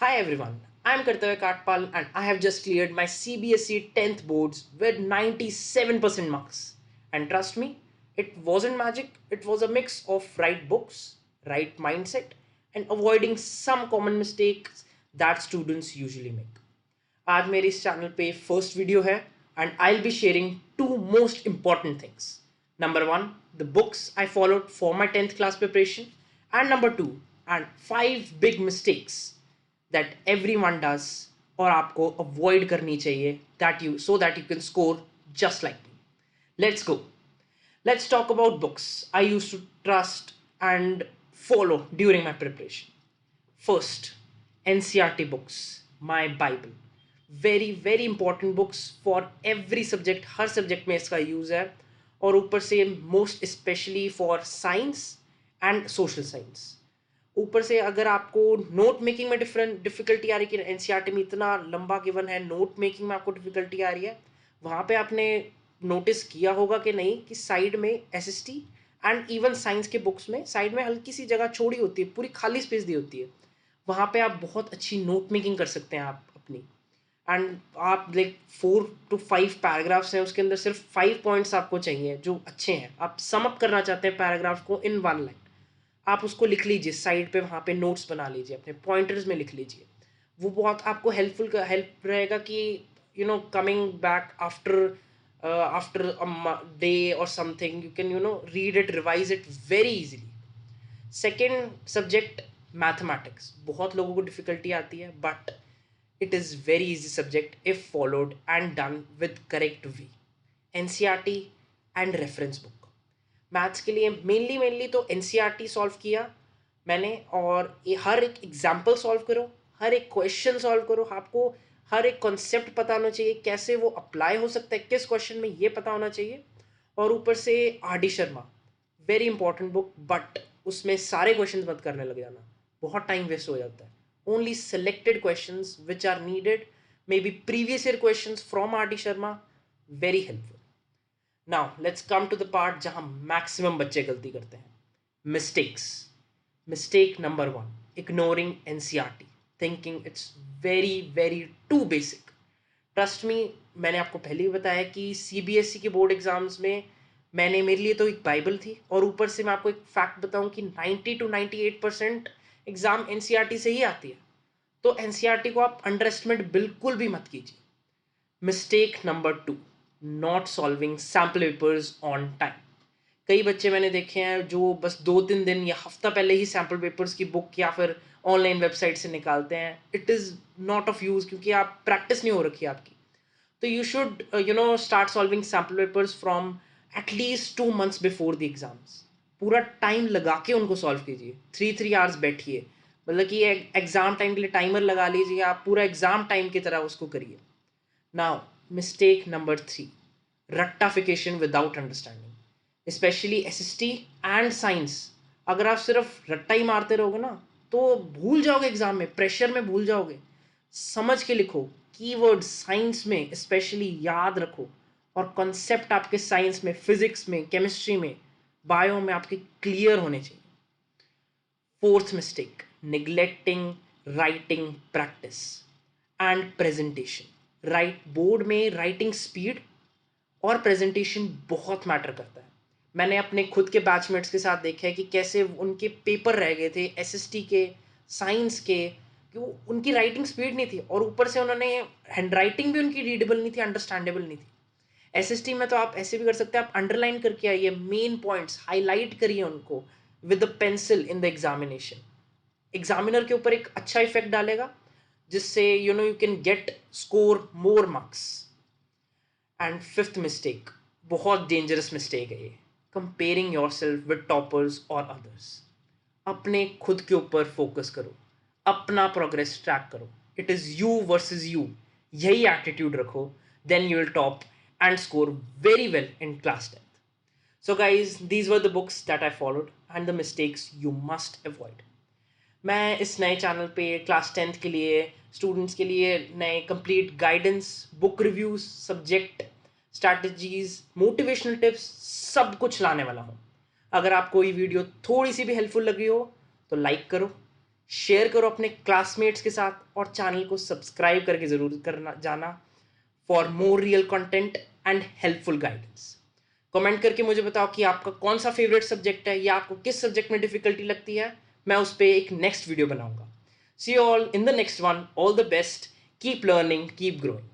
Hi everyone, I'm Kartavya Katpal and I have just cleared my CBSE 10th boards with 97% marks. And trust me, it wasn't magic, it was a mix of right books, right mindset, and avoiding some common mistakes that students usually make. आज मेरे इस channel पे first video है and I will be sharing two most important things. Number one, the books I followed for my 10th class preparation, and number two, and five big mistakes that everyone does और आपको avoid करनी चाहिए that you so that you can score just like me. Let's go. Let's talk about books I used to trust and follow during my preparation. First, NCRT books, my Bible. Very very important books for every subject. Her subject में इसका use है और ऊपर से most specially for science and social science. ऊपर से अगर आपको नोट मेकिंग में डिफिकल्टी आ रही है कि एनसीईआरटी में इतना लंबा गिवन है, नोट मेकिंग में आपको डिफिकल्टी आ रही है, वहाँ पे आपने नोटिस किया होगा कि नहीं कि साइड में एसएसटी एंड इवन साइंस के बुक्स में साइड में हल्की सी जगह छोड़ी होती है, पूरी खाली स्पेस दी होती है. वहाँ पे आप बहुत अच्छी नोट मेकिंग कर सकते हैं आप अपनी. एंड आप लाइक 4 to 5 पैराग्राफ्स हैं, उसके अंदर सिर्फ 5 पॉइंट्स आपको चाहिए जो अच्छे हैं. आप सम अप करना चाहते हैं पैराग्राफ को इन 1 लाइन, आप उसको लिख लीजिए साइड पे, वहाँ पे नोट्स बना लीजिए, अपने पॉइंटर्स में लिख लीजिए. वो बहुत आपको हेल्प रहेगा कि कमिंग बैक आफ्टर डे और something you can read it, revise it very easily. Second subject, mathematics. बहुत लोगों को डिफिकल्टी आती है but it is very easy subject if followed and done with correct way. NCERT and reference book. Maths के लिए mainly तो NCERT solve किया मैंने, और ये हर एक एग्जाम्पल सॉल्व करो, हर एक क्वेश्चन सॉल्व करो. आपको हर एक कॉन्सेप्ट पता होना चाहिए, कैसे वो अप्लाई हो सकता है किस क्वेश्चन में, ये पता होना चाहिए. और ऊपर से RD Sharma, very important book, but उसमें सारे क्वेश्चन मत करने लग जाना, बहुत टाइम वेस्ट हो जाता है. Only selected questions which are needed, maybe previous year questions from RD Sharma, very helpful. Now let's come to the part जहाँ maximum बच्चे गलती करते हैं. Mistakes. Mistake number 1, ignoring NCERT, thinking it's very very too basic. Trust me, मैंने आपको पहले ही बताया कि CBSE के बोर्ड एग्जाम्स में मेरे लिए तो एक बाइबल थी, और ऊपर से मैं आपको एक फैक्ट बताऊं कि 90 to 98% एग्जाम एनसीईआरटी से ही आती है. तो एनसीईआरटी को आप अंडर एस्टिमेट बिल्कुल भी मत कीजिए. Mistake number 2, not solving sample papers on time. कई बच्चे मैंने देखे हैं जो बस 2-3 दिन या हफ्ता पहले ही सैम्पल पेपर्स की बुक या फिर ऑनलाइन वेबसाइट से निकालते हैं. It is not of use क्योंकि आप प्रैक्टिस नहीं हो रखी है आपकी. तो you should start solving sample papers from at least 2 months before the exams. पूरा टाइम लगा के उनको सॉल्व कीजिए, 3 hours बैठिए, मतलब कि एग्जाम टाइम के लिए टाइमर लगा लीजिए, आप पूरा एग्जाम टाइम की तरह उसको करिए. नाउ मिस्टेक नंबर 3, रट्टाफिकेशन without understanding, specially SST and science. अगर आप सिर्फ रट्टा ही मारते रहोगे ना तो भूल जाओगे, एग्जाम में प्रेशर में भूल जाओगे. समझ के लिखो, कीवर्ड साइंस में स्पेशली याद रखो, और कॉन्सेप्ट आपके साइंस में, फिजिक्स में, केमिस्ट्री में, बायो में आपके क्लियर होने चाहिए. Fourth mistake, neglecting writing practice and presentation. Board में राइटिंग स्पीड और प्रेजेंटेशन बहुत मैटर करता है. मैंने अपने खुद के बैचमेट्स के साथ देखा है कि कैसे उनके पेपर रह गए थे एसएसटी के, साइंस के, कि उनकी राइटिंग स्पीड नहीं थी, और ऊपर से उन्होंने हैंड राइटिंग भी उनकी रीडेबल नहीं थी, अंडरस्टैंडेबल नहीं थी. एसएसटी में तो आप ऐसे भी कर सकते हैं, आप अंडरलाइन करके आइए, मेन पॉइंट्स हाईलाइट करिए उनको with the pencil in the examination. Examiner के ऊपर एक अच्छा इफेक्ट डालेगा जिससे you can get score more marks. And fifth mistake, बहुत डेंजरस मिस्टेक है ये, comparing yourself with toppers और अदर्स. अपने खुद के ऊपर फोकस करो, अपना प्रोग्रेस ट्रैक करो. It is you versus you, यही एटीट्यूड रखो, then you will top and score very well in class 10th. So guys, these were the books that I followed and the mistakes you must avoid. मैं इस नए channel पे class 10th के लिए students के लिए नए complete guidance, book reviews, subject strategies, motivational tips, सब कुछ लाने वाला हूँ. अगर आपको ये वीडियो थोड़ी सी भी हेल्पफुल लगी हो तो लाइक करो, शेयर करो अपने क्लासमेट्स के साथ और चैनल को सब्सक्राइब करके ज़रूर करना जाना for more real content and helpful guidance. Comment करके मुझे बताओ कि आपका कौन सा फेवरेट सब्जेक्ट है या आपको किस सब्जेक्ट में डिफिकल्टी लगती है। मैं उस पर एक नेक्स्ट वीडियो बनाऊंगा। See you all in the next one. All the best. Keep learning, keep growing.